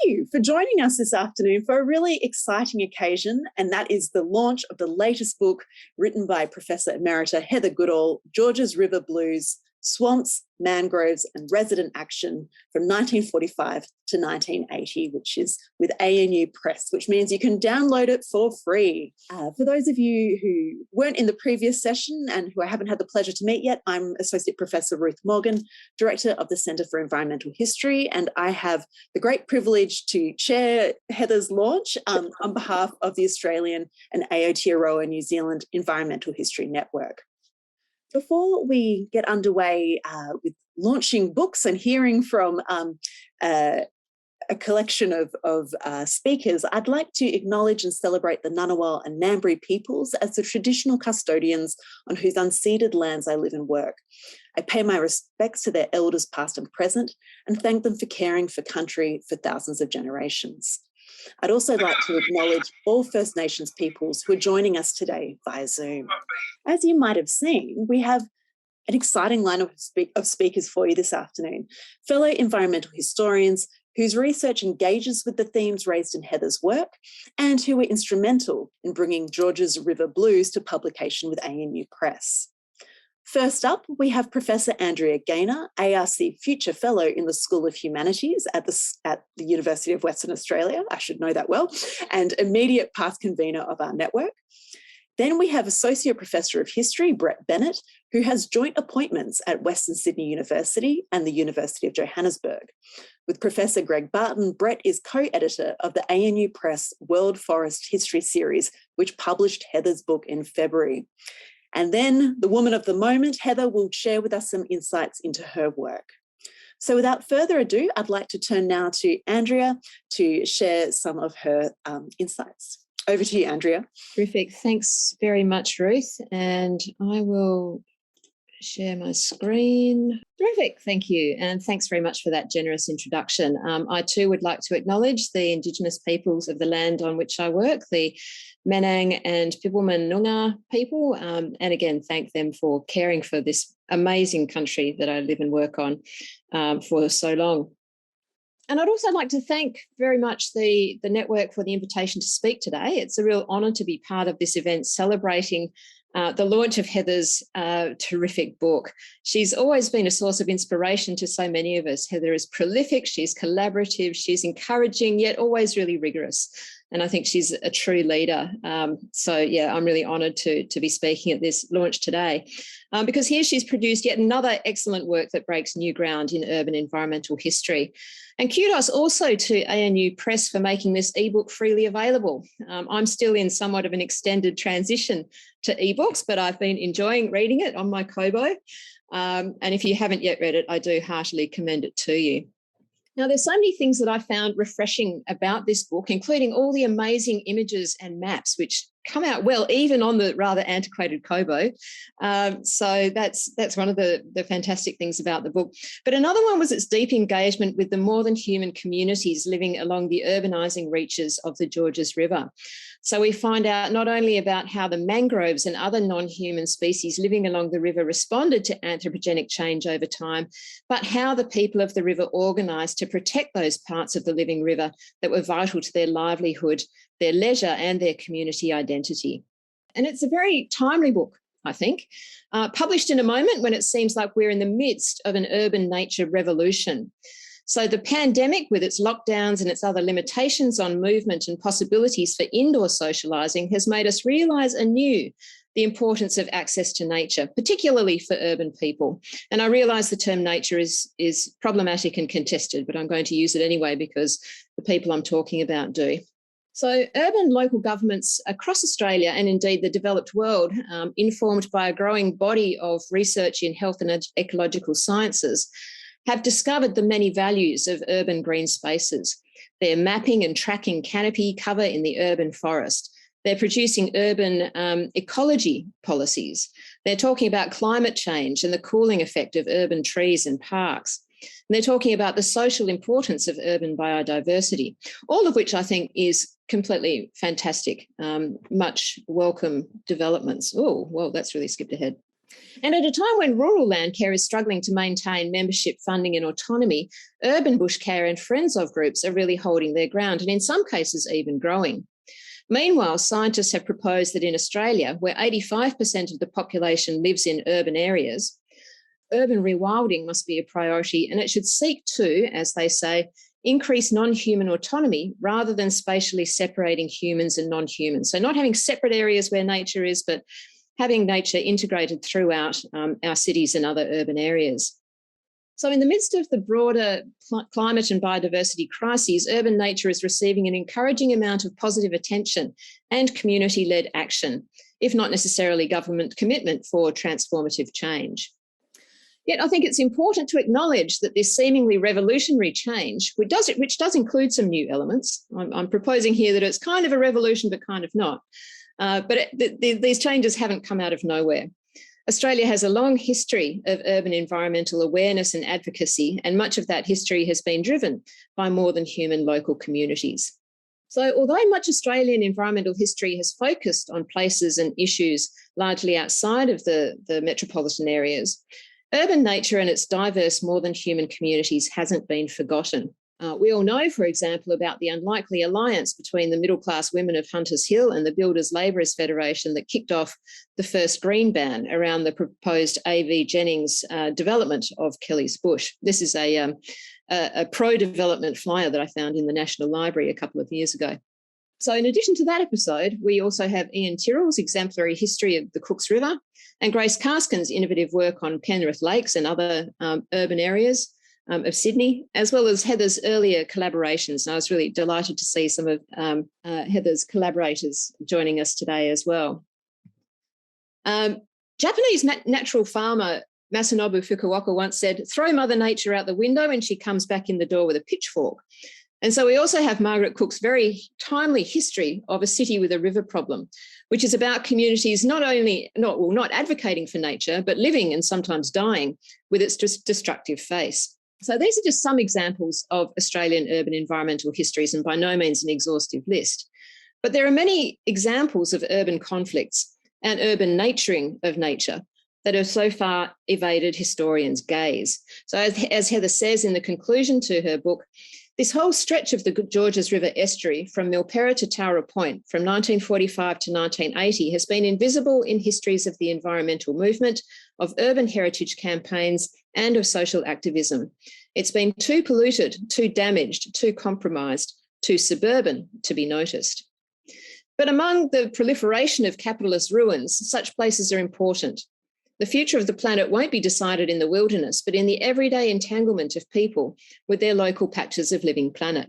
you for joining us this afternoon for a really exciting occasion, and that is the launch of the latest book written by Professor Emerita Heather Goodall, Georgia's River Blues, Swamps, Mangroves and Resident Action from 1945 to 1980, which is with ANU Press, which means you can download it for free. For those of you who weren't in the previous session and who I haven't had the pleasure to meet yet, I'm Associate Professor Ruth Morgan, Director of the Centre for Environmental History, and I have the great privilege to chair Heather's launch on behalf of the Australian and Aotearoa New Zealand Environmental History Network. Before we get underway with launching books and hearing from a collection of speakers, I'd like to acknowledge and celebrate the Ngunnawal and Ngambri peoples as the traditional custodians on whose unceded lands I live and work. I pay my respects to their elders past and present and thank them for caring for country for thousands of generations. I'd also like to acknowledge all First Nations peoples who are joining us today via Zoom. As you might have seen, we have an exciting lineup of speakers for you this afternoon. Fellow environmental historians whose research engages with the themes raised in Heather's work and who were instrumental in bringing Georgia's River Blues to publication with ANU Press. First up, we have Professor Andrea Gaynor, ARC Future Fellow in the School of Humanities at the University of Western Australia, I should know that well, and immediate past convener of our network. Then we have Associate Professor of History, Brett Bennett, who has joint appointments at Western Sydney University and the University of Johannesburg. With Professor Greg Barton, Brett is co-editor of the ANU Press World Forest History Series, which published Heather's book in February. And then the woman of the moment, Heather, will share with us some insights into her work. So without further ado, I'd like to turn now to Andrea to share some of her insights. Over to you, Andrea. Terrific. Thanks very much, Ruth. And I will share my screen. Terrific. Thank you. And thanks very much for that generous introduction. I too would like to acknowledge the Indigenous peoples of the land on which I work, the Menang and Pibbulman Noongar people, and again, thank them for caring for this amazing country that I live and work on for so long. And I'd also like to thank very much the network for the invitation to speak today. It's a real honour to be part of this event celebrating the launch of Heather's terrific book. She's always been a source of inspiration to so many of us. Heather is prolific, she's collaborative, she's encouraging, yet always really rigorous. And I think she's a true leader. So, yeah, I'm really honoured to be speaking at this launch today because here she's produced yet another excellent work that breaks new ground in urban environmental history. And kudos also to ANU Press for making this ebook freely available. I'm still in somewhat of an extended transition to ebooks, but I've been enjoying reading it on my Kobo. And if you haven't yet read it, I do heartily commend it to you. Now, there's so many things that I found refreshing about this book, including all the amazing images and maps, which come out well, even on the rather antiquated Kobo. So that's one of the fantastic things about the book. But another one was its deep engagement with the more than human communities living along the urbanising reaches of the Georges River. So we find out not only about how the mangroves and other non-human species living along the river responded to anthropogenic change over time, but how the people of the river organised to protect those parts of the living river that were vital to their livelihood, their leisure and their community identity. And it's a very timely book, I think, published in a moment when it seems like we're in the midst of an urban nature revolution. So the pandemic, with its lockdowns and its other limitations on movement and possibilities for indoor socialising, has made us realise anew the importance of access to nature, particularly for urban people. And I realise the term nature is problematic and contested, but I'm going to use it anyway because the people I'm talking about do. So urban local governments across Australia and indeed the developed world, informed by a growing body of research in health and ecological sciences, have discovered the many values of urban green spaces. They're mapping and tracking canopy cover in the urban forest. They're producing urban ecology policies. They're talking about climate change and the cooling effect of urban trees and parks. And they're talking about the social importance of urban biodiversity, all of which I think is completely fantastic, much welcome developments. Oh, well, that's really skipped ahead. And at a time when rural land care is struggling to maintain membership, funding and autonomy, urban bush care and friends of groups are really holding their ground and in some cases even growing. Meanwhile, scientists have proposed that in Australia, where 85% of the population lives in urban areas, urban rewilding must be a priority and it should seek to, as they say, increase non-human autonomy rather than spatially separating humans and non-humans. So not having separate areas where nature is, but having nature integrated throughout our cities and other urban areas. So in the midst of the broader climate and biodiversity crises, urban nature is receiving an encouraging amount of positive attention and community-led action, if not necessarily government commitment for transformative change. Yet I think it's important to acknowledge that this seemingly revolutionary change, which does include some new elements, I'm proposing here that it's kind of a revolution but kind of not, these changes haven't come out of nowhere. Australia has a long history of urban environmental awareness and advocacy, and much of that history has been driven by more than human local communities. So although much Australian environmental history has focused on places and issues largely outside of the metropolitan areas, urban nature and its diverse more than human communities hasn't been forgotten. We all know, for example, about the unlikely alliance between the middle-class women of Hunters Hill and the Builders Labourers Federation that kicked off the first green ban around the proposed A.V. Jennings development of Kelly's Bush. This is a pro-development flyer that I found in the National Library a couple of years ago. So in addition to that episode, we also have Ian Tyrrell's exemplary history of the Cooks River and Grace Carskin's innovative work on Penrith Lakes and other urban areas of Sydney, as well as Heather's earlier collaborations. And I was really delighted to see some of Heather's collaborators joining us today as well. Japanese natural farmer Masanobu Fukuoka once said, "Throw Mother Nature out the window and she comes back in the door with a pitchfork." And so we also have Margaret Cook's very timely history of a city with a river problem, which is about communities not advocating for nature, but living and sometimes dying with its destructive face. So these are just some examples of Australian urban environmental histories, and by no means an exhaustive list. But there are many examples of urban conflicts and urban naturing of nature that have so far evaded historians' gaze. So as Heather says in the conclusion to her book, this whole stretch of the Georges River estuary from Milperra to Towra Point from 1945 to 1980 has been invisible in histories of the environmental movement, of urban heritage campaigns and of social activism. It's been too polluted, too damaged, too compromised, too suburban to be noticed. But among the proliferation of capitalist ruins, such places are important. The future of the planet won't be decided in the wilderness, but in the everyday entanglement of people with their local patches of living planet.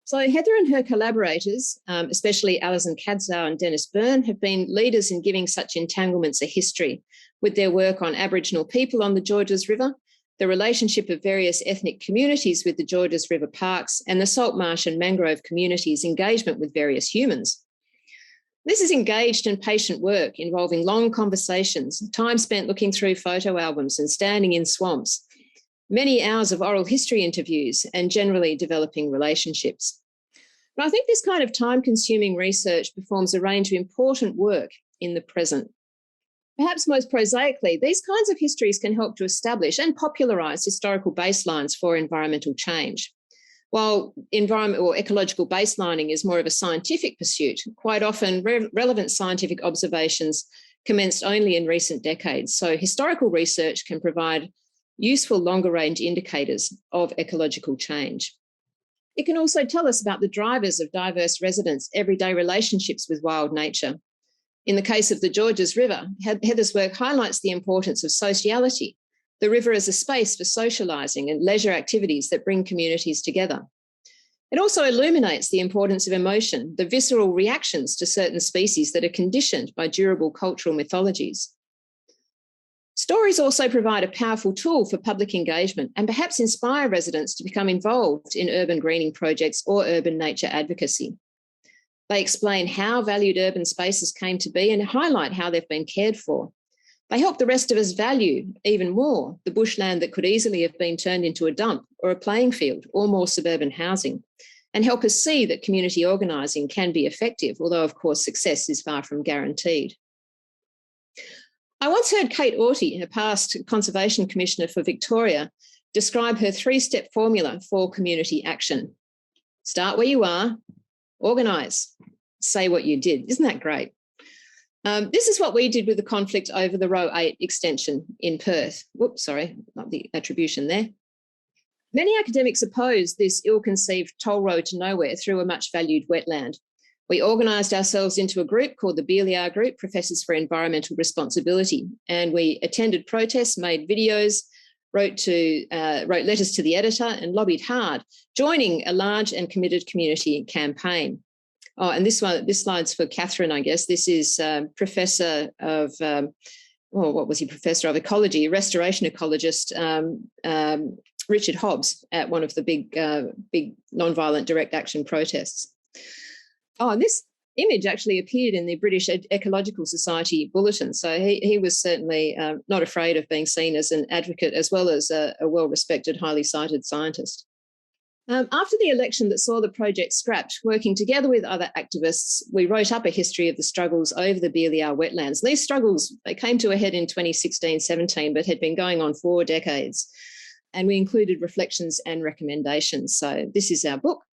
So Heather and her collaborators, especially Alison Cadzow and Dennis Byrne, have been leaders in giving such entanglements a history with their work on Aboriginal people on the Georges River, the relationship of various ethnic communities with the Georges River parks, and the salt marsh and mangrove communities' engagement with various humans. This is engaged and patient work involving long conversations, time spent looking through photo albums and standing in swamps, many hours of oral history interviews, and generally developing relationships. But I think this kind of time-consuming research performs a range of important work in the present. Perhaps most prosaically, these kinds of histories can help to establish and popularise historical baselines for environmental change. While environment or ecological baselining is more of a scientific pursuit, quite often relevant scientific observations commenced only in recent decades. So historical research can provide useful longer range indicators of ecological change. It can also tell us about the drivers of diverse residents' everyday relationships with wild nature. In the case of the Georges River, Heather's work highlights the importance of sociality, the river as a space for socialising and leisure activities that bring communities together. It also illuminates the importance of emotion, the visceral reactions to certain species that are conditioned by durable cultural mythologies. Stories also provide a powerful tool for public engagement and perhaps inspire residents to become involved in urban greening projects or urban nature advocacy. They explain how valued urban spaces came to be and highlight how they've been cared for. They help the rest of us value even more the bushland that could easily have been turned into a dump or a playing field or more suburban housing, and help us see that community organising can be effective, although of course success is far from guaranteed. I once heard Kate Orty, a past Conservation Commissioner for Victoria, describe her 3-step formula for community action. Start where you are, organise, say what you did. Isn't that great? This is what we did with the conflict over the Row 8 extension in Perth. Whoops, sorry, not the attribution there. Many academics oppose this ill-conceived toll road to nowhere through a much valued wetland. We organised ourselves into a group called the BLR Group, Professors for Environmental Responsibility, and we attended protests, made videos, wrote letters to the editor and lobbied hard, joining a large and committed community campaign. Oh, and this slide's for Catherine, I guess. This is Professor of, what was he? Professor of Ecology, restoration ecologist, Richard Hobbs, at one of the big nonviolent direct action protests. Oh, and this image actually appeared in the British Ecological Society bulletin. So he was certainly not afraid of being seen as an advocate as well as a well-respected, highly cited scientist. After the election that saw the project scrapped, working together with other activists, we wrote up a history of the struggles over the BLR wetlands. These struggles, they came to a head in 2016-17, but had been going on for decades. And we included reflections and recommendations. So this is our book.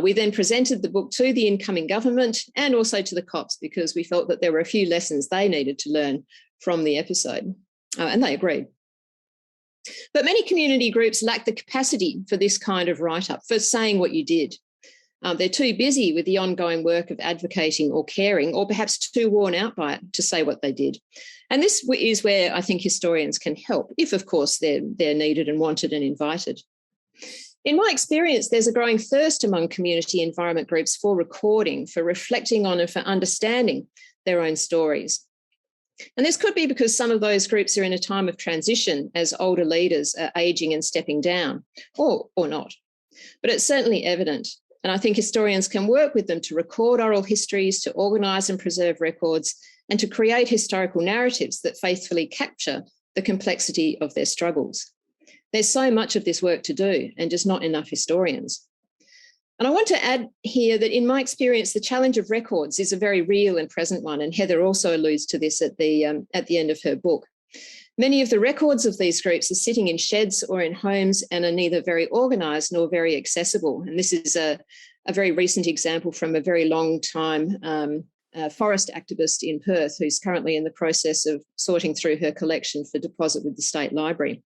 We then presented the book to the incoming government and also to the COPs because we felt that there were a few lessons they needed to learn from the episode, and they agreed. But many community groups lack the capacity for this kind of write-up, for saying what you did. They're too busy with the ongoing work of advocating or caring, or perhaps too worn out by it to say what they did. And this is where I think historians can help, if of course they're needed and wanted and invited. In my experience, there's a growing thirst among community environment groups for recording, for reflecting on and for understanding their own stories. And this could be because some of those groups are in a time of transition as older leaders are ageing and stepping down, or not. But it's certainly evident. And I think historians can work with them to record oral histories, to organise and preserve records, and to create historical narratives that faithfully capture the complexity of their struggles. There's so much of this work to do and just not enough historians. And I want to add here that in my experience, the challenge of records is a very real and present one. And Heather also alludes to this at the end of her book. Many of the records of these groups are sitting in sheds or in homes and are neither very organised nor very accessible. And this is a very recent example from a very long time forest activist in Perth who's currently in the process of sorting through her collection for deposit with the State Library.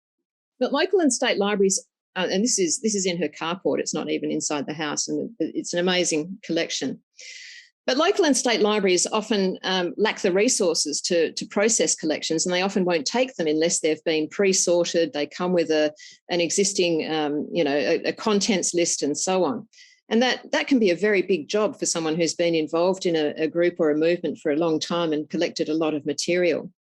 But local and state libraries, and this is in her carport, it's not even inside the house, and it's an amazing collection. But local and state libraries often lack the resources to process collections, and they often won't take them unless they've been pre-sorted. They come with an existing, a contents list and so on. And that can be a very big job for someone who's been involved in a group or a movement for a long time and collected a lot of material.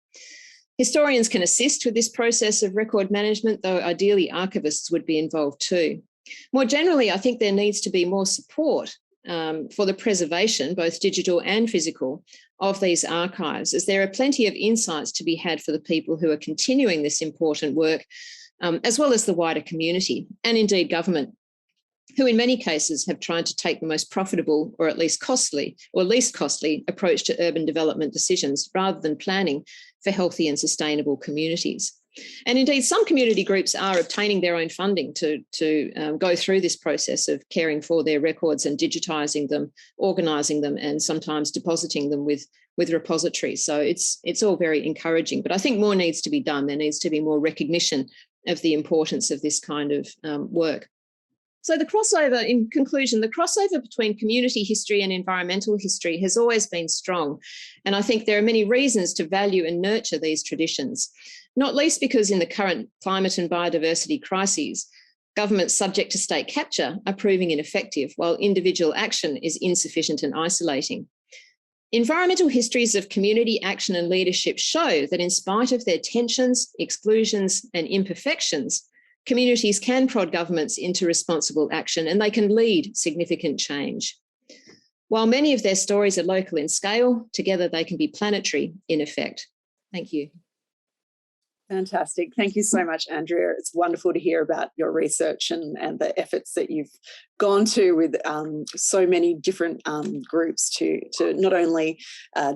Historians can assist with this process of record management, though ideally archivists would be involved too. More generally, I think there needs to be more support for the preservation, both digital and physical, of these archives, as there are plenty of insights to be had for the people who are continuing this important work, as well as the wider community and indeed government, who in many cases have tried to take the most profitable or at least costly or least costly approach to urban development decisions rather than planning for healthy and sustainable communities. And indeed, some community groups are obtaining their own funding to go through this process of caring for their records and digitising them, organising them, and sometimes depositing them with repositories. So it's all very encouraging. But I think more needs to be done. There needs to be more recognition of the importance of this kind of work. So the crossover, in conclusion, the crossover between community history and environmental history has always been strong. And I think there are many reasons to value and nurture these traditions, not least because in the current climate and biodiversity crises, governments subject to state capture are proving ineffective, while individual action is insufficient and isolating. Environmental histories of community action and leadership show that in spite of their tensions, exclusions, and imperfections, communities can prod governments into responsible action and they can lead significant change. While many of their stories are local in scale, together they can be planetary in effect. Thank you. Fantastic. Thank you so much, Andrea. It's wonderful to hear about your research and the efforts that you've gone to with so many different groups to not only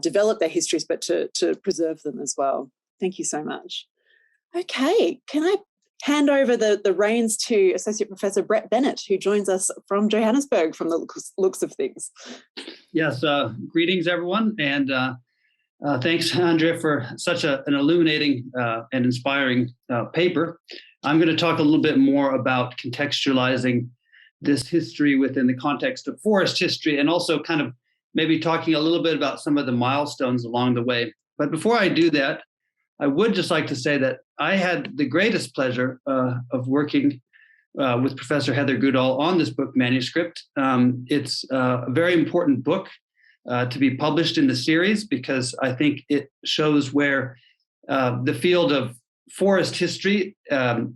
develop their histories, but to preserve them as well. Thank you so much. Okay, can I hand over the reins to Associate Professor Brett Bennett, who joins us from Johannesburg from the looks of things. Yes, greetings, everyone, and thanks, Andrea, for such an illuminating and inspiring paper. I'm going to talk a little bit more about contextualizing this history within the context of forest history, and also kind of maybe talking a little bit about some of the milestones along the way. But before I do that, I would just like to say that I had the greatest pleasure of working with Professor Heather Goodall on this book manuscript. It's a very important book to be published in the series, because I think it shows where the field of forest history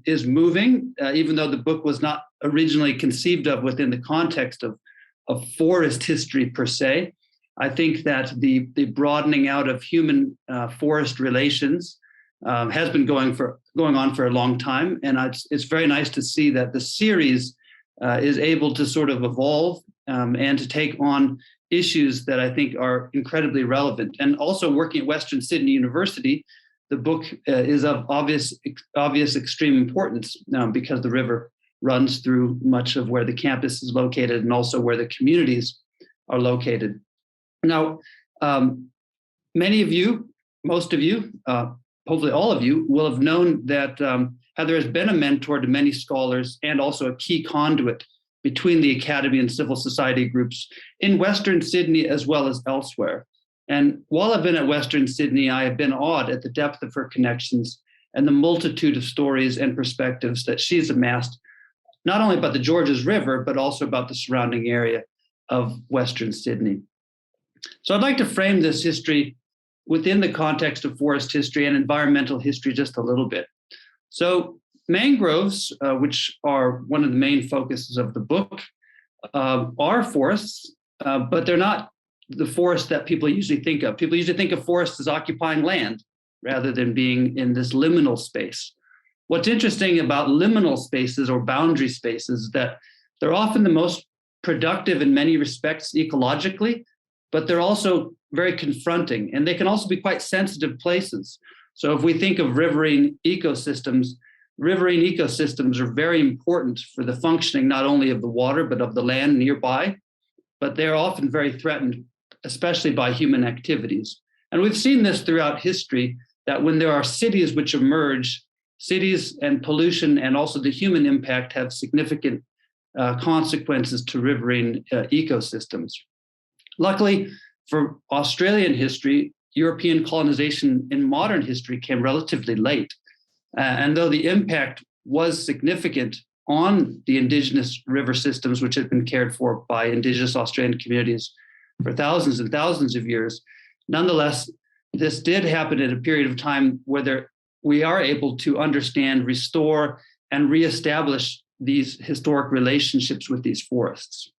is moving, even though the book was not originally conceived of within the context of forest history per se. I think that the broadening out of human forest relations has been going on for a long time, and it's very nice to see that the series is able to sort of evolve and to take on issues that I think are incredibly relevant. And also, working at Western Sydney University, the book is of obvious extreme importance because the river runs through much of where the campus is located and also where the communities are located. Now, many of you, most of you, hopefully all of you, will have known that Heather has been a mentor to many scholars and also a key conduit between the academy and civil society groups in Western Sydney as well as elsewhere. And while I've been at Western Sydney, I have been awed at the depth of her connections and the multitude of stories and perspectives that she's amassed, not only about the Georges River, but also about the surrounding area of Western Sydney. So I'd like to frame this history within the context of forest history and environmental history just a little bit. So mangroves, which are one of the main focuses of the book, are forests, but they're not the forest that people usually think of. People usually think of forests as occupying land rather than being in this liminal space. What's interesting about liminal spaces or boundary spaces is that they're often the most productive in many respects ecologically, but they're also very confronting, and they can also be quite sensitive places. So if we think of riverine ecosystems are very important for the functioning not only of the water, but of the land nearby, but they're often very threatened, especially by human activities. And we've seen this throughout history, that when there are cities which emerge, cities and pollution and also the human impact have significant consequences to riverine ecosystems. Luckily, for Australian history, European colonization in modern history came relatively late. And though the impact was significant on the Indigenous river systems, which had been cared for by Indigenous Australian communities for thousands and thousands of years, nonetheless, this did happen at a period of time where we are able to understand, restore, and reestablish these historic relationships with these forests.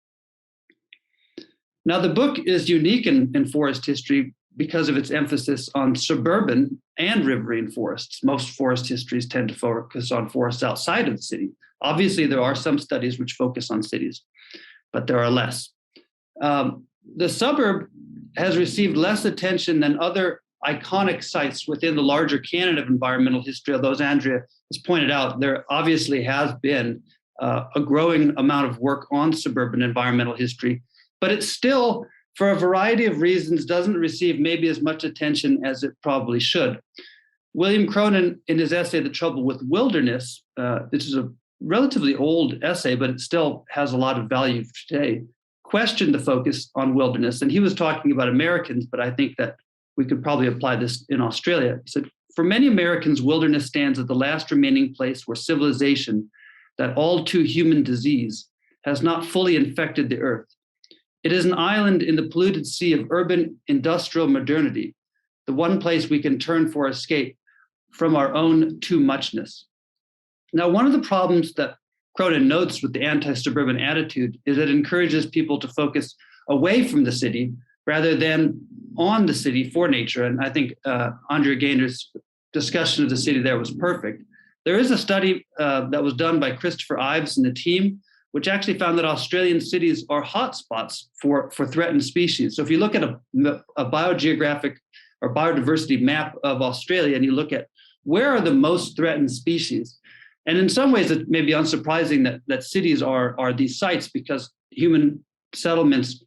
Now, the book is unique in forest history because of its emphasis on suburban and riverine forests. Most forest histories tend to focus on forests outside of the city. Obviously, there are some studies which focus on cities, but there are less. The suburb has received less attention than other iconic sites within the larger canon of environmental history, although, as Andrea has pointed out, there obviously has been a growing amount of work on suburban environmental history, but it's still, for a variety of reasons, doesn't receive maybe as much attention as it probably should. William Cronin, in his essay, The Trouble with Wilderness, this is a relatively old essay, but it still has a lot of value today, questioned the focus on wilderness. And he was talking about Americans, but I think that we could probably apply this in Australia. He said, for many Americans, wilderness stands as the last remaining place where civilization, that all too human disease, has not fully infected the earth. It is an island in the polluted sea of urban industrial modernity, the one place we can turn for escape from our own too muchness. Now, one of the problems that Cronin notes with the anti-suburban attitude is that it encourages people to focus away from the city rather than on the city for nature. And I think Andrea Gaynor's discussion of the city there was perfect. There is a study that was done by Christopher Ives and the team, which actually found that Australian cities are hotspots for threatened species. So if you look at a biogeographic or biodiversity map of Australia, and you look at where are the most threatened species. And in some ways, it may be unsurprising that cities are these sites, because human settlements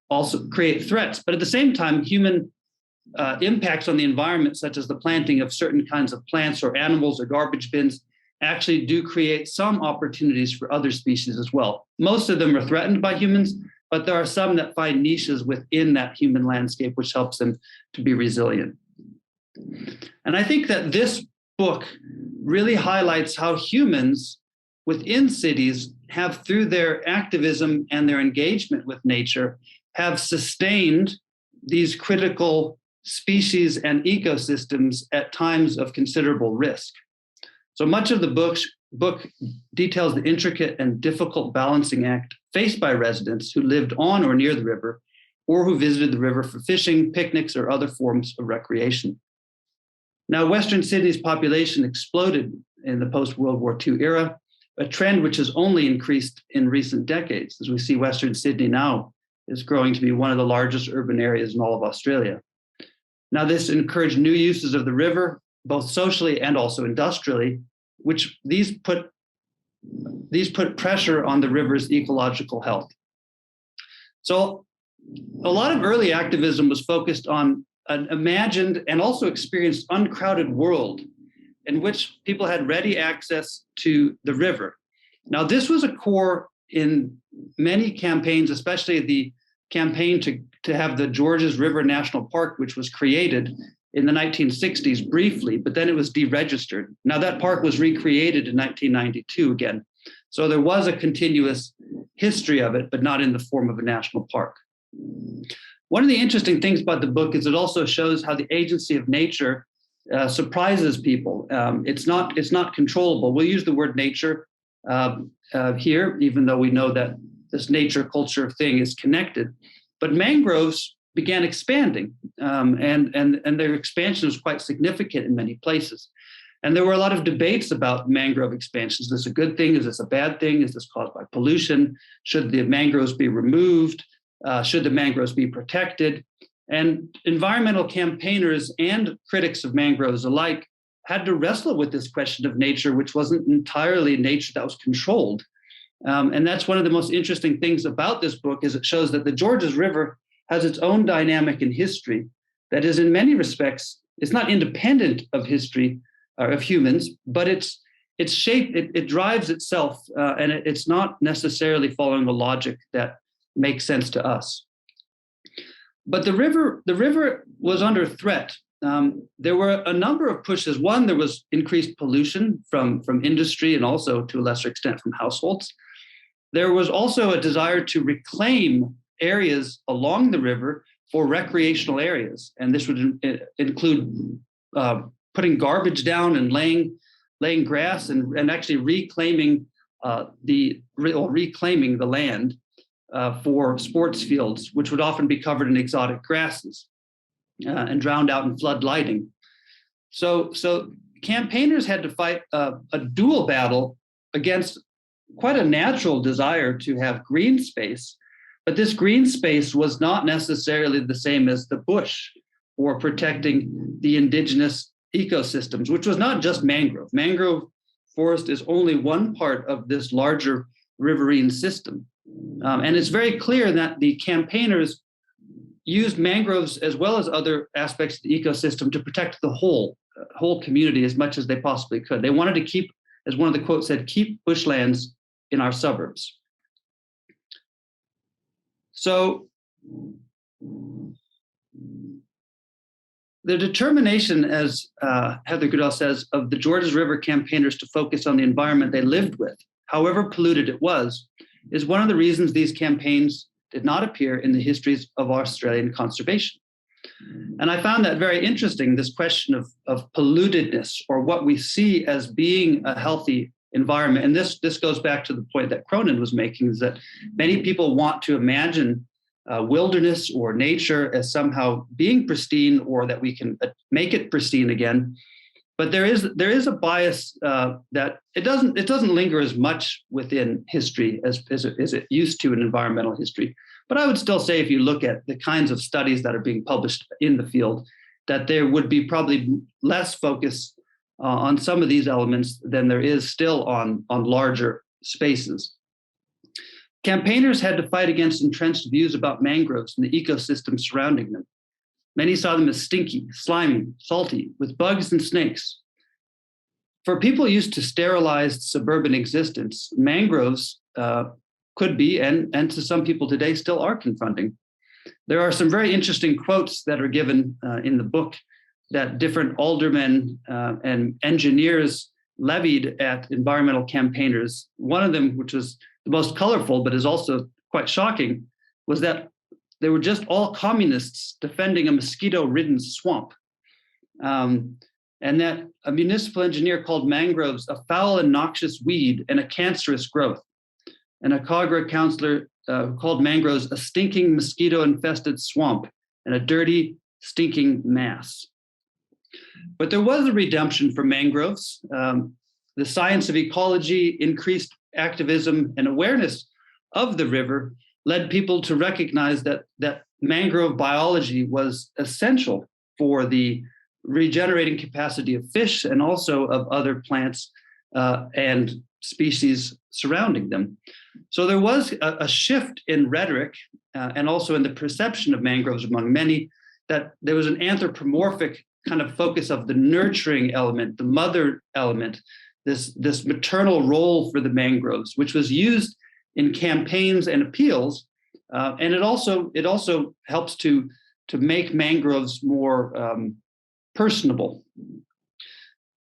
also create threats. But at the same time, human impacts on the environment, such as the planting of certain kinds of plants or animals or garbage bins, actually do create some opportunities for other species as well. Most of them are threatened by humans, but there are some that find niches within that human landscape, which helps them to be resilient. And I think that this book really highlights how humans within cities have, through their activism and their engagement with nature, have sustained these critical species and ecosystems at times of considerable risk. So much of the book details the intricate and difficult balancing act faced by residents who lived on or near the river, or who visited the river for fishing, picnics, or other forms of recreation. Now, Western Sydney's population exploded in the post-World War II era, a trend which has only increased in recent decades, as we see Western Sydney now is growing to be one of the largest urban areas in all of Australia. Now, this encouraged new uses of the river, both socially and also industrially, which these put pressure on the river's ecological health. So a lot of early activism was focused on an imagined and also experienced uncrowded world in which people had ready access to the river. Now, this was a core in many campaigns, especially the campaign to have the Georges River National Park, which was created in the 1960s briefly, but then it was deregistered. Now, that park was recreated in 1992 again. So there was a continuous history of it, but not in the form of a national park. One of the interesting things about the book is it also shows how the agency of nature surprises people. It's not controllable. We'll use the word nature here, even though we know that this nature culture thing is connected. But mangroves began expanding, and their expansion was quite significant in many places. And there were a lot of debates about mangrove expansion. Is this a good thing? Is this a bad thing? Is this caused by pollution? Should the mangroves be removed? Should the mangroves be protected? And environmental campaigners and critics of mangroves alike had to wrestle with this question of nature, which wasn't entirely nature that was controlled. And that's one of the most interesting things about this book, is it shows that the Georges River has its own dynamic and history that is, in many respects, it's not independent of history or of humans, but it's shaped, it drives itself, and it's not necessarily following a logic that makes sense to us. But the river was under threat. There were a number of pushes. One, there was increased pollution from industry and also to a lesser extent from households. There was also a desire to reclaim areas along the river for recreational areas. And this would include putting garbage down and laying grass and actually reclaiming the land for sports fields, which would often be covered in exotic grasses and drowned out in flood lighting. So campaigners had to fight a dual battle against quite a natural desire to have green space, but this green space was not necessarily the same as the bush or protecting the indigenous ecosystems, which was not just mangrove. Mangrove forest is only one part of this larger riverine system. And it's very clear that the campaigners used mangroves as well as other aspects of the ecosystem to protect the whole community as much as they possibly could. They wanted to keep, as one of the quotes said, keep bushlands in our suburbs. So the determination, as Heather Goodall says, of the Georges River campaigners to focus on the environment they lived with, however polluted it was, is one of the reasons these campaigns did not appear in the histories of Australian conservation. And I found that very interesting, this question of pollutedness, or what we see as being a healthy environment. And this goes back to the point that Cronin was making, is that many people want to imagine wilderness or nature as somehow being pristine, or that we can make it pristine again. But there is a bias that it doesn't linger as much within history as it used to in environmental history. But I would still say, if you look at the kinds of studies that are being published in the field, that there would be probably less focus on some of these elements than there is still on larger spaces. Campaigners had to fight against entrenched views about mangroves and the ecosystem surrounding them. Many saw them as stinky, slimy, salty, with bugs and snakes. For people used to sterilized suburban existence, mangroves could be, and to some people today still are, confronting. There are some very interesting quotes that are given in the book that different aldermen and engineers levied at environmental campaigners. One of them, which was the most colorful but is also quite shocking, was that they were just all communists defending a mosquito-ridden swamp. And that a municipal engineer called mangroves a foul and noxious weed and a cancerous growth. And a Cogra councillor called mangroves a stinking mosquito-infested swamp and a dirty, stinking mass. But there was a redemption for mangroves. The science of ecology, increased activism, and awareness of the river led people to recognize that mangrove biology was essential for the regenerating capacity of fish and also of other plants and species surrounding them. So there was a shift in rhetoric and also in the perception of mangroves among many, that there was an anthropomorphic kind of focus of the nurturing element, the mother element, this maternal role for the mangroves, which was used in campaigns and appeals, and it also helps to make mangroves more personable.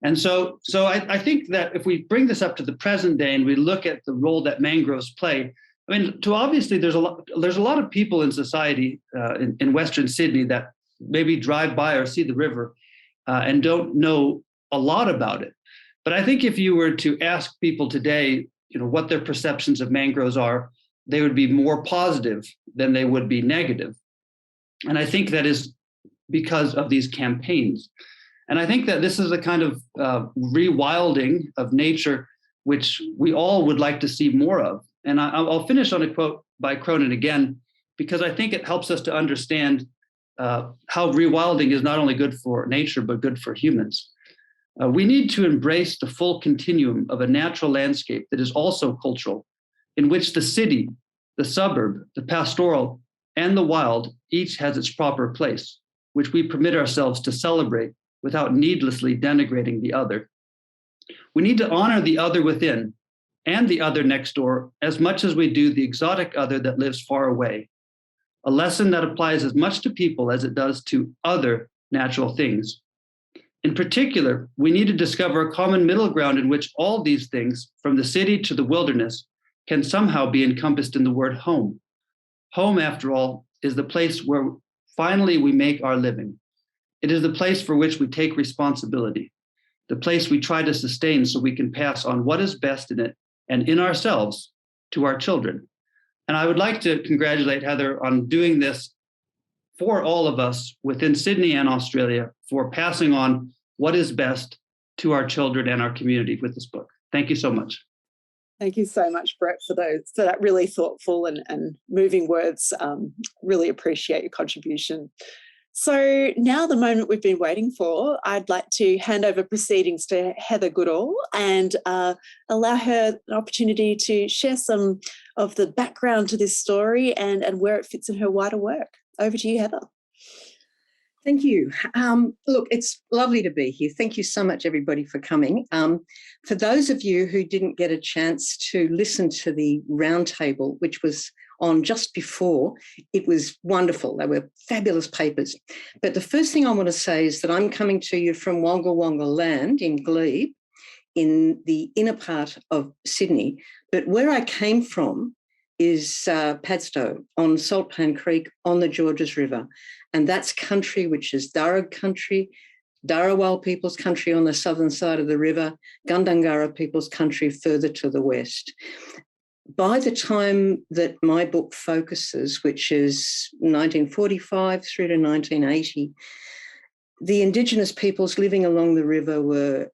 And so I think that if we bring this up to the present day and we look at the role that mangroves play, I mean, obviously there's a lot of people in society in Western Sydney that maybe drive by or see the river and don't know a lot about it. But I think if you were to ask people today, what their perceptions of mangroves are, they would be more positive than they would be negative. And I think that is because of these campaigns. And I think that this is a kind of rewilding of nature, which we all would like to see more of. And I'll finish on a quote by Cronin again, because I think it helps us to understand how rewilding is not only good for nature, but good for humans. We need to embrace the full continuum of a natural landscape that is also cultural, in which the city, the suburb, the pastoral, and the wild each has its proper place, which we permit ourselves to celebrate without needlessly denigrating the other. We need to honor the other within and the other next door as much as we do the exotic other that lives far away, a lesson that applies as much to people as it does to other natural things. In particular, we need to discover a common middle ground in which all these things, from the city to the wilderness, can somehow be encompassed in the word home. Home, after all, is the place where finally we make our living. It is the place for which we take responsibility, the place we try to sustain so we can pass on what is best in it and in ourselves to our children. And I would like to congratulate Heather on doing this for all of us within Sydney and Australia, for passing on what is best to our children and our community with this book. Thank you so much. Thank you so much, Brett, for that really thoughtful and moving words. Really appreciate your contribution. So now the moment we've been waiting for, I'd like to hand over proceedings to Heather Goodall and allow her an opportunity to share some of the background to this story and where it fits in her wider work. Over to you, Heather. Thank you. Look, it's lovely to be here. Thank you so much, everybody, for coming. For those of you who didn't get a chance to listen to the roundtable, which was on just before, it was wonderful. They were fabulous papers. But the first thing I want to say is that I'm coming to you from Wonga Wonga land in Glebe, in the inner part of Sydney. But where I came from is Padstow on Saltpan Creek on the Georges River. And that's country which is Darug country, Darawal people's country on the southern side of the river, Gundungurra people's country further to the west. By the time that my book focuses, which is 1945 through to 1980, the Indigenous peoples living along the river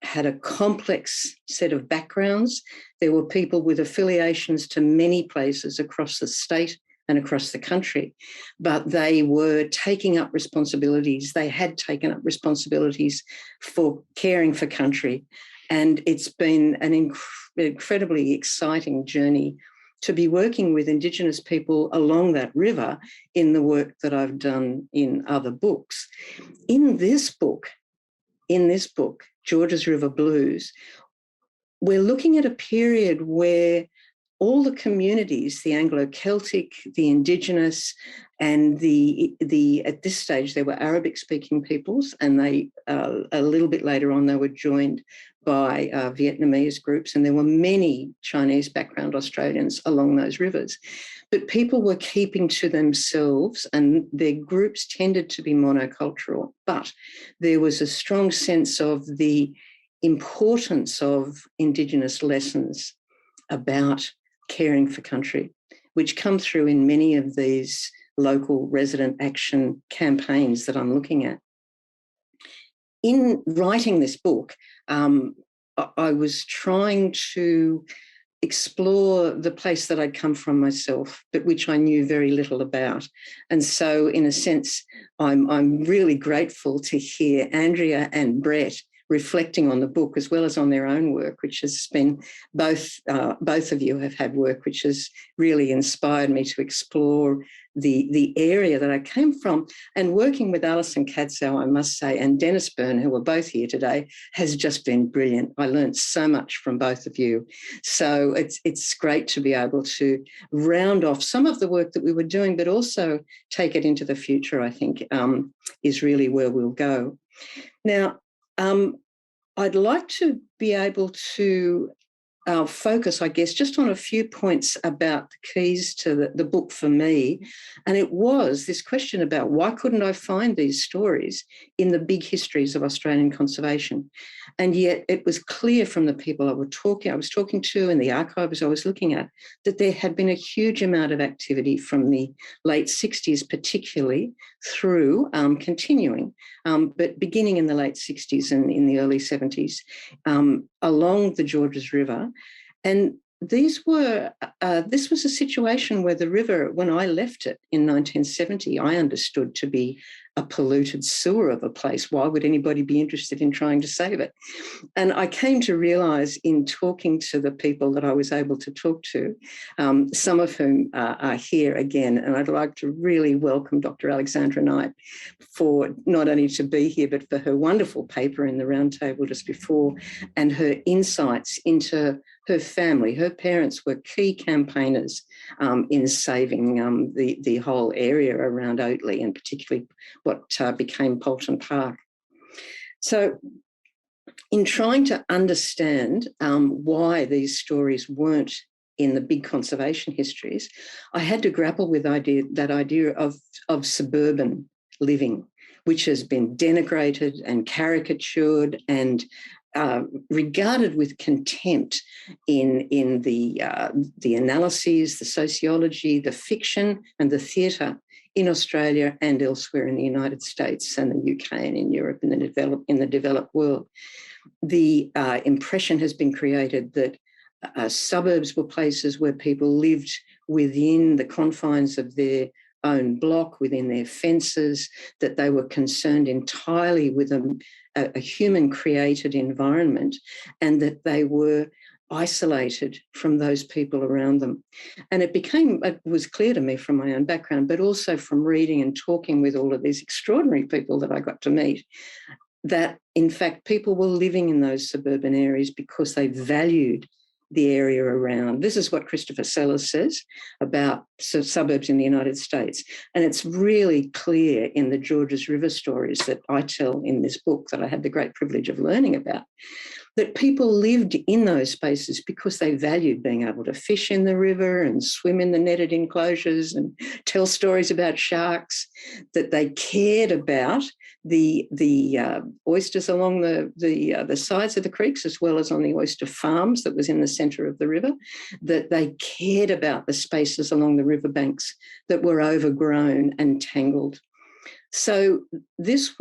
had a complex set of backgrounds. There were people with affiliations to many places across the state and across the country. But they were taking up responsibilities. They had taken up responsibilities for caring for country. And it's been an incredibly exciting journey to be working with Indigenous people along that river in the work that I've done in other books. In this book, Georges River Blues, we're looking at a period where all the communities, the Anglo-Celtic, the Indigenous, and the at this stage there were Arabic-speaking peoples, and they a little bit later on they were joined by Vietnamese groups, and there were many Chinese background Australians along those rivers. But people were keeping to themselves, and their groups tended to be monocultural. But there was a strong sense of the importance of Indigenous lessons about caring for country, which come through in many of these local resident action campaigns that I'm looking at. In writing this book, I was trying to explore the place that I'd come from myself, but which I knew very little about. And so, in a sense, I'm really grateful to hear Andrea and Brett reflecting on the book as well as on their own work, which has been both of you have had work which has really inspired me to explore the area that I came from. And working with Alison Cadzow, I must say, and Dennis Byrne, who are both here today, has just been brilliant. I learned so much from both of you. So it's great to be able to round off some of the work that we were doing, but also take it into the future, I think, is really where we'll go. Now, I'd like to be able to focus, I guess, just on a few points about the keys to the book for me. And it was this question about why couldn't I find these stories in the big histories of Australian conservation? And yet it was clear from the people I was talking to and the archives I was looking at that there had been a huge amount of activity from the late 60s, particularly through continuing, but beginning in the late 60s and in the early 70s along the Georges River. And this was a situation where the river, when I left it in 1970, I understood to be a polluted sewer of a place. Why would anybody be interested in trying to save it? And I came to realise in talking to the people that I was able to talk to, some of whom are here again, and I'd like to really welcome Dr. Alexandra Knight for not only to be here, but for her wonderful paper in the roundtable just before, and her insights into her family. Her parents were key campaigners in saving the whole area around Oatley, and particularly what became Polton Park. So in trying to understand why these stories weren't in the big conservation histories, I had to grapple with that idea of suburban living, which has been denigrated and caricatured and regarded with contempt in the analyses, the sociology, the fiction and the theatre in Australia and elsewhere in the United States and the UK and in Europe and in the developed world. The impression has been created that suburbs were places where people lived within the confines of their own block, within their fences, that they were concerned entirely with a human-created environment, and that they were isolated from those people around them. And it was clear to me from my own background, but also from reading and talking with all of these extraordinary people that I got to meet, that in fact people were living in those suburban areas because they valued the area around. This is what Christopher Sellers says about suburbs in the United States. And it's really clear in the Georges River stories that I tell in this book that I had the great privilege of learning about, that people lived in those spaces because they valued being able to fish in the river and swim in the netted enclosures and tell stories about sharks, that they cared about the oysters along the sides of the creeks as well as on the oyster farms that was in the centre of the river, that they cared about the spaces along the riverbanks that were overgrown and tangled. So these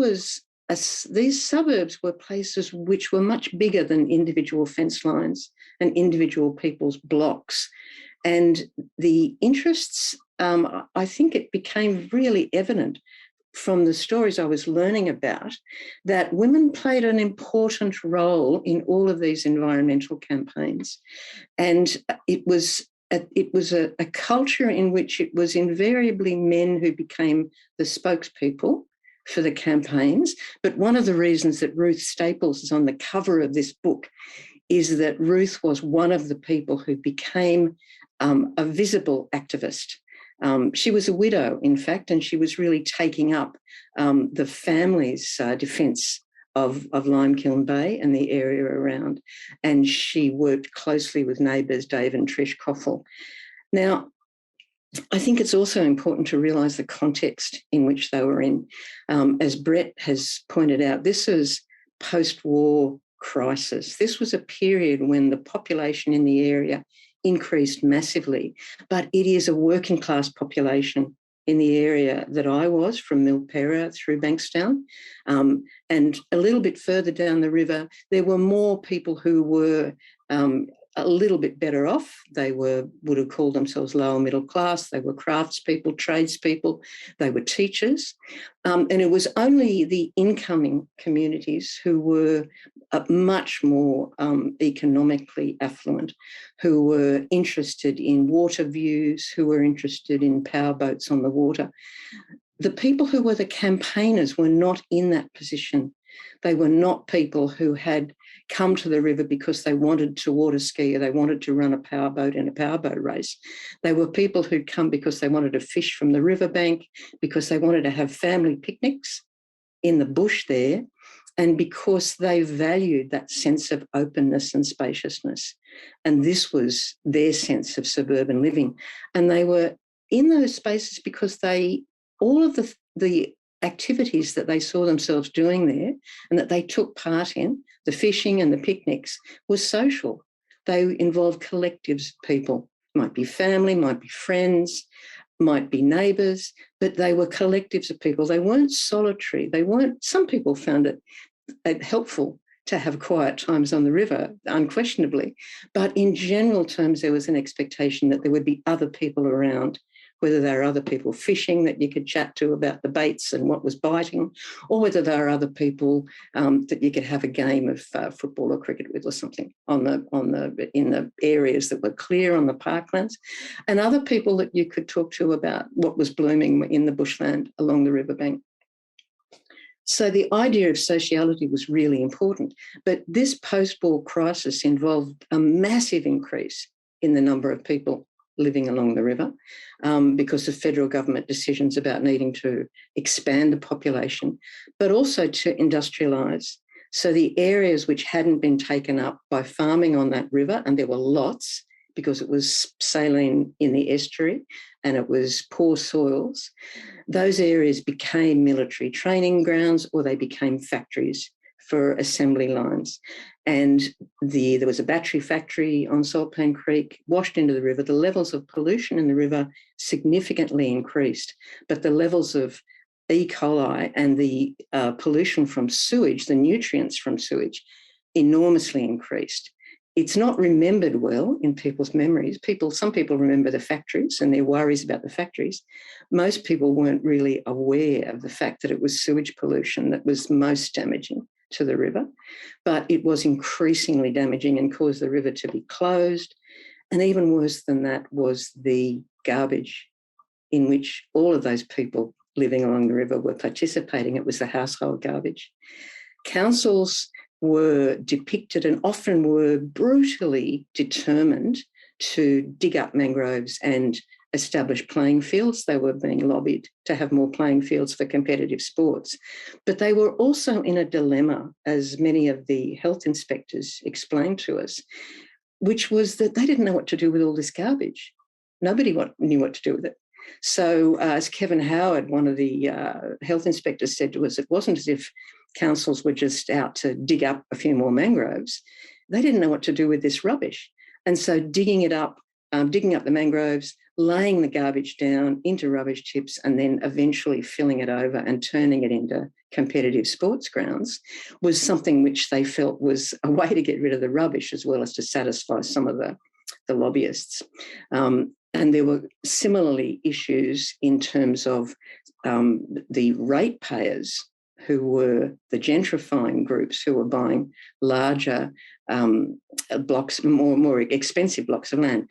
suburbs were places which were much bigger than individual fence lines and individual people's blocks. And the interests I think it became really evident from the stories I was learning about that women played an important role in all of these environmental campaigns. And it was a culture in which it was invariably men who became the spokespeople for the campaigns. But one of the reasons that Ruth Staples is on the cover of this book is that Ruth was one of the people who became a visible activist. She was a widow, in fact, and she was really taking up the family's defence of Limekiln Bay and the area around. And she worked closely with neighbours Dave and Trish Coffell. Now, I think it's also important to realise the context in which they were in. As Brett has pointed out, this is post-war crisis. This was a period when the population in the area increased massively, but it is a working class population in the area that I was, from Milpera through Bankstown. And a little bit further down the river, there were more people who were a little bit better off. They would have called themselves lower middle class. They were craftspeople, tradespeople. They were teachers. And it was only the incoming communities who were much more economically affluent, who were interested in water views, who were interested in power boats on the water. The people who were the campaigners were not in that position. They were not people who had come to the river because they wanted to water ski or they wanted to run a powerboat in a powerboat race. They were people who'd come because they wanted to fish from the riverbank, because they wanted to have family picnics in the bush there, and because they valued that sense of openness and spaciousness. And this was their sense of suburban living. And they were in those spaces because all of the activities that they saw themselves doing there and that they took part in, the fishing and the picnics, was social. They involved collectives of people. Might be family, might be friends, might be neighbours, but they were collectives of people. They weren't solitary. Some people found it helpful to have quiet times on the river, unquestionably. But in general terms, there was an expectation that there would be other people around, whether there are other people fishing that you could chat to about the baits and what was biting, or whether there are other people that you could have a game of football or cricket with or something in the areas that were clear on the parklands, and other people that you could talk to about what was blooming in the bushland along the riverbank. So the idea of sociality was really important, but this post-war crisis involved a massive increase in the number of people living along the river because of federal government decisions about needing to expand the population, but also to industrialise. So the areas which hadn't been taken up by farming on that river, and there were lots because it was saline in the estuary and it was poor soils, those areas became military training grounds or they became factories for assembly lines. And there was a battery factory on Saltpan Creek, washed into the river. The levels of pollution in the river significantly increased, but the levels of E. coli and the pollution from sewage, the nutrients from sewage, enormously increased. It's not remembered well in people's memories. Some people remember the factories and their worries about the factories. Most people weren't really aware of the fact that it was sewage pollution that was most damaging to the river, but it was increasingly damaging and caused the river to be closed. And even worse than that was the garbage in which all of those people living along the river were participating. It was the household garbage. Councils were depicted and often were brutally determined to dig up mangroves and establish playing fields. They were being lobbied to have more playing fields for competitive sports. But they were also in a dilemma, as many of the health inspectors explained to us, which was that they didn't know what to do with all this garbage. Nobody knew what to do with it. So as Kevin Howard, one of the health inspectors, said to us, it wasn't as if councils were just out to dig up a few more mangroves. They didn't know what to do with this rubbish. And so digging up the mangroves, laying the garbage down into rubbish tips, and then eventually filling it over and turning it into competitive sports grounds was something which they felt was a way to get rid of the rubbish as well as to satisfy some of the lobbyists. And there were similarly issues in terms of the ratepayers, who were the gentrifying groups who were buying larger blocks, more expensive blocks of land,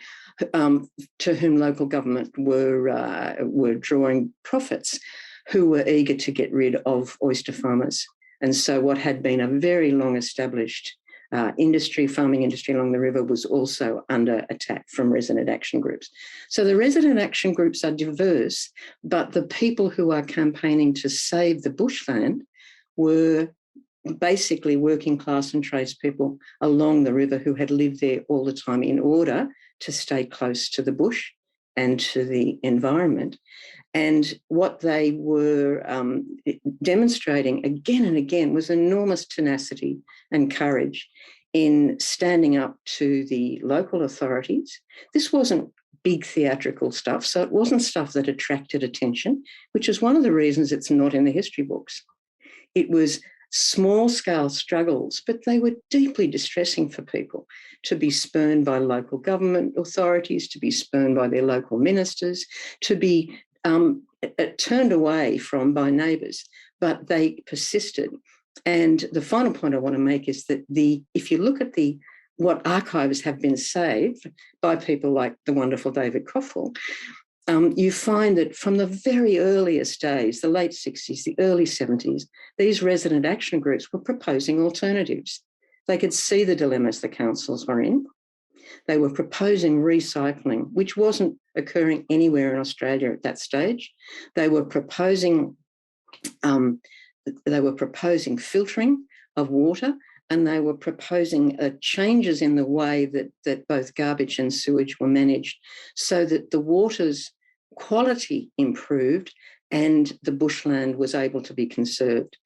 to whom local government were drawing profits, who were eager to get rid of oyster farmers. And so what had been a very long established farming industry along the river was also under attack from resident action groups. So the resident action groups are diverse, but the people who are campaigning to save the bushland were basically working class and tradespeople along the river who had lived there all the time in order to stay close to the bush and to the environment. And what they were demonstrating again and again was enormous tenacity and courage in standing up to the local authorities. This wasn't big theatrical stuff, so it wasn't stuff that attracted attention, which is one of the reasons it's not in the history books. It was small-scale struggles, but they were deeply distressing for people to be spurned by local government authorities, to be spurned by their local ministers, to be turned away from by neighbours, but they persisted. And the final point I want to make is that if you look at what archives have been saved by people like the wonderful David Coffell, you find that from the very earliest days, the late 60s, the early 70s, these resident action groups were proposing alternatives. They could see the dilemmas the councils were in. They were proposing recycling, which wasn't occurring anywhere in Australia at that stage. They were proposing filtering of water, and they were proposing changes in the way that both garbage and sewage were managed so that the water's quality improved and the bushland was able to be conserved.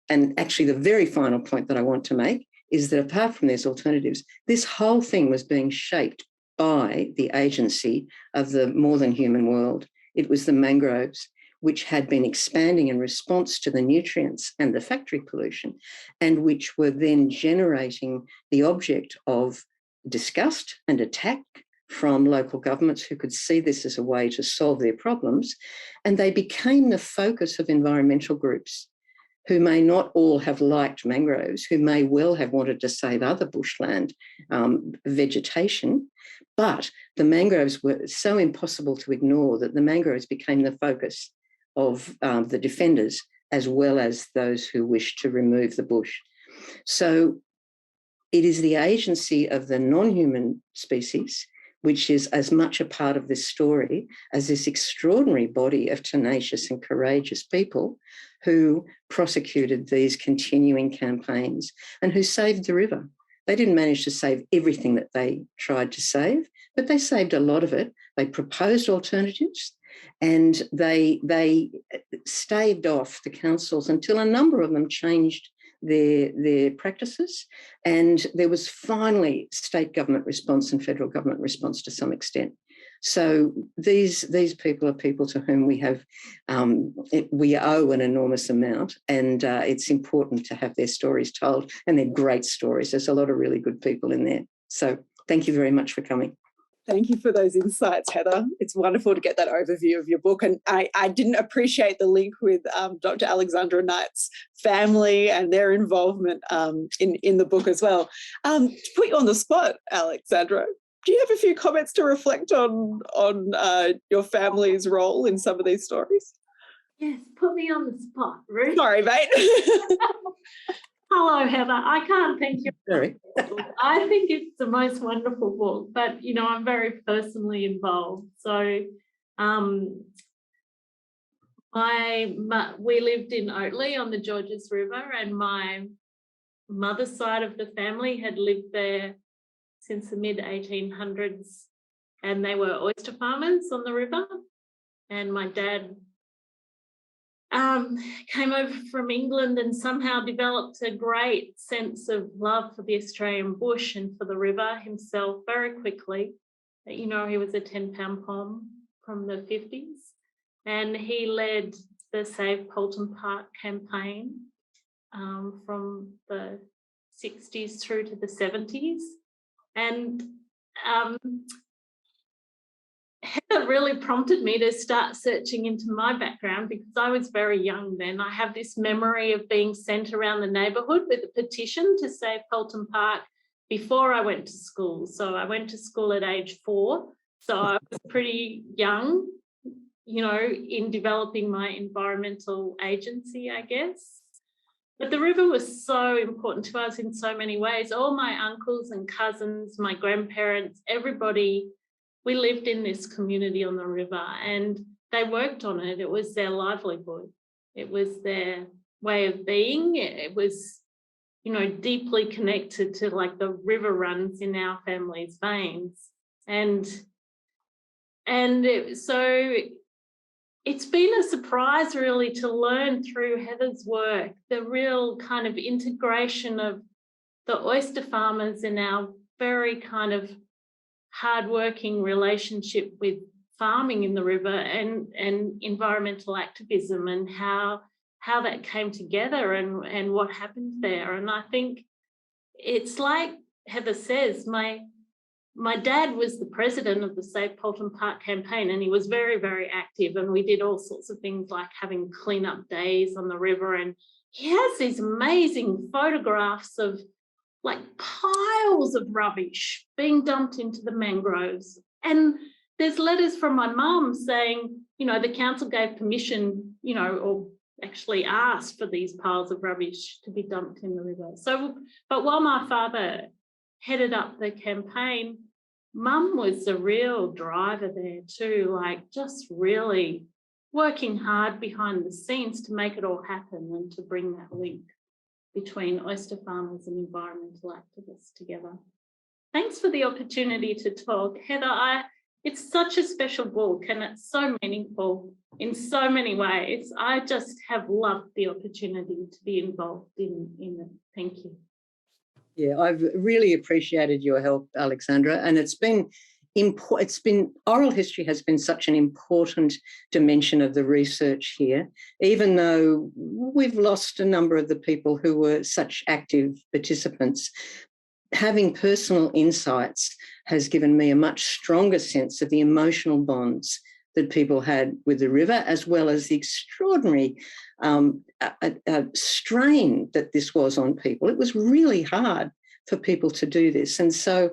And actually, the very final point that I want to make is that apart from these alternatives, this whole thing was being shaped by the agency of the more than human world. It was the mangroves, which had been expanding in response to the nutrients and the factory pollution, and which were then generating the object of disgust and attack from local governments who could see this as a way to solve their problems. And they became the focus of environmental groups who may not all have liked mangroves, who may well have wanted to save other bushland vegetation, but the mangroves were so impossible to ignore that the mangroves became the focus of the defenders as well as those who wished to remove the bush. So it is the agency of the non-human species which is as much a part of this story as this extraordinary body of tenacious and courageous people who prosecuted these continuing campaigns and who saved the river. They didn't manage to save everything that they tried to save, but they saved a lot of it. They proposed alternatives and they staved off the councils until a number of them changed their practices, and there was finally state government response and federal government response to some extent. So these people are people to whom we owe an enormous amount, and it's important to have their stories told, and they're great stories. There's a lot of really good people in there. So thank you very much for coming. Thank you for those insights, Heather. It's wonderful to get that overview of your book. And I didn't appreciate the link with Dr. Alexandra Knight's family and their involvement in the book as well. To put you on the spot, Alexandra, do you have a few comments to reflect on your family's role in some of these stories? Yes, put me on the spot, Ruth. Sorry, mate. Hello, Heather. I can't thank you. Sorry. I think it's the most wonderful book, but, I'm very personally involved. So we lived in Oatley on the Georges River, and my mother's side of the family had lived there since the mid-1800s, and they were oyster farmers on the river. And my dad came over from England and somehow developed a great sense of love for the Australian bush and for the river himself very quickly. He was a 10-pound pom from the 50s, and he led the Save Poulton Park campaign from the 60s through to the 70s. And Heather really prompted me to start searching into my background because I was very young then. I have this memory of being sent around the neighbourhood with a petition to save Pelton Park before I went to school. So I went to school at age 4. So I was pretty young, you know, in developing my environmental agency, I guess. But the river was so important to us in so many ways. All my uncles and cousins, my grandparents, everybody, we lived in this community on the river and they worked on it. It was their livelihood. It was their way of being. It was, you know, deeply connected to like the river runs in our family's veins. So it's been a surprise really to learn through Heather's work, the real kind of integration of the oyster farmers in our very kind of hardworking relationship with farming in the river and environmental activism and how that came together and what happened there. And I think it's like Heather says, my dad was the president of the Save Pelton Park campaign and he was very, very active, and we did all sorts of things like having cleanup days on the river, and he has these amazing photographs of like piles of rubbish being dumped into the mangroves. And there's letters from my mum saying, you know, the council gave permission, you know, or actually asked for these piles of rubbish to be dumped in the river. So, but while my father headed up the campaign, Mum was the real driver there too, like just really working hard behind the scenes to make it all happen and to bring that link between oyster farmers and environmental activists together. Thanks for the opportunity to talk. Heather, it's such a special book and it's so meaningful in so many ways. I just have loved the opportunity to be involved in it. Thank you. Yeah, I've really appreciated your help, Alexandra, and it's been oral history has been such an important dimension of the research here, even though we've lost a number of the people who were such active participants. Having personal insights has given me a much stronger sense of the emotional bonds that people had with the river, as well as the extraordinary strain that this was on people. It was really hard for people to do this. And so,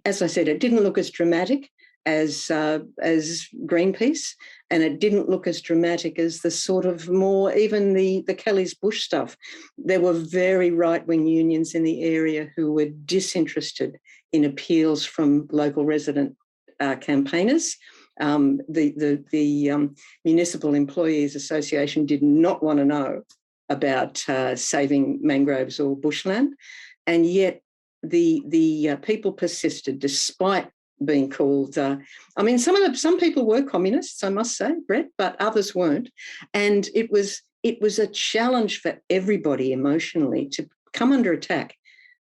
as I said, it didn't look as dramatic as Greenpeace, and it didn't look as dramatic as the sort of more, even the Kelly's Bush stuff. There were very right-wing unions in the area who were disinterested in appeals from local resident campaigners. The Municipal Employees Association did not want to know about saving mangroves or bushland, and yet the people persisted despite being called. Some people were communists, I must say, Brett, but others weren't, and it was a challenge for everybody emotionally to come under attack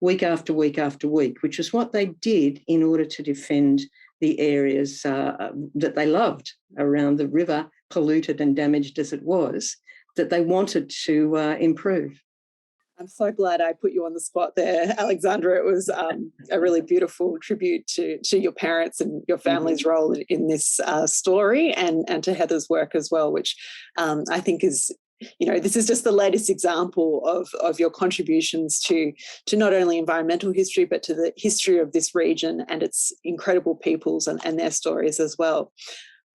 week after week after week, which is what they did in order to defend the areas that they loved around the river, polluted and damaged as it was, that they wanted to improve. I'm so glad I put you on the spot there, Alexandra. It was a really beautiful tribute to your parents and your family's role in this story, and to Heather's work as well, which I think is, you know, this is just the latest example of your contributions to not only environmental history, but to the history of this region and its incredible peoples and their stories as well.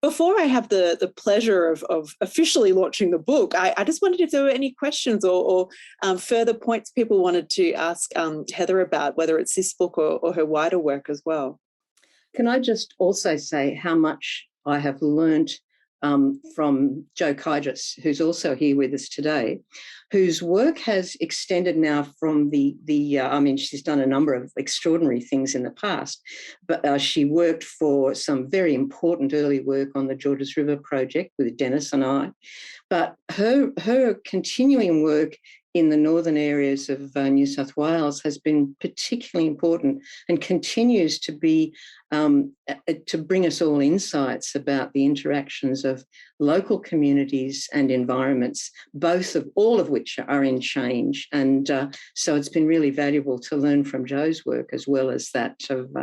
Before I have the pleasure of officially launching the book, I just wondered if there were any questions or further points people wanted to ask Heather about, whether it's this book or her wider work as well. Can I just also say how much I have learnt from Jo Kydris, who's also here with us today, whose work has extended now from she's done a number of extraordinary things in the past, but she worked for some very important early work on the Georges River project with Dennis and I. But her continuing work in the northern areas of New South Wales has been particularly important and continues to be to bring us all insights about the interactions of local communities and environments, all of which are in change. And so it's been really valuable to learn from Jo's work as well as that of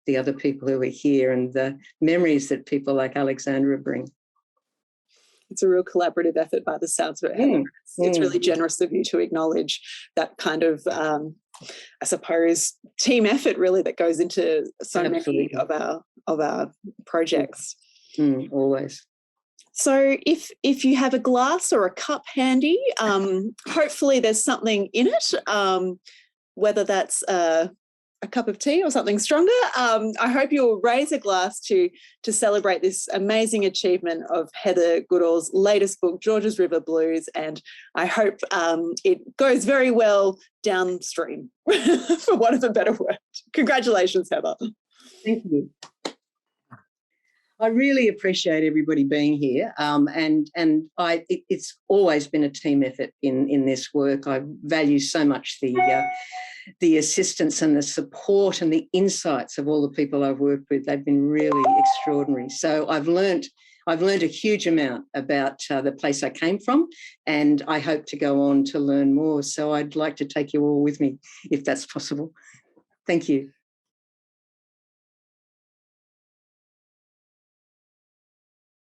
the other people who are here and the memories that people like Alexandra bring. It's a real collaborative effort by the sounds of it, Heather. It's really generous of you to acknowledge that kind of, I suppose, team effort really that goes into so many of our projects. Always. So if you have a glass or a cup handy, hopefully there's something in it, whether that's a cup of tea or something stronger. I hope you'll raise a glass to celebrate this amazing achievement of Heather Goodall's latest book, Georges River Blues, and I hope it goes very well downstream, for want of a better word. Congratulations, Heather. Thank you. I really appreciate everybody being here, it's always been a team effort in this work. I value so much the assistance and the support and the insights of all the people I've worked with. They've been really extraordinary. So I've learned a huge amount about the place I came from, and I hope to go on to learn more. So I'd like to take you all with me, if that's possible. Thank you.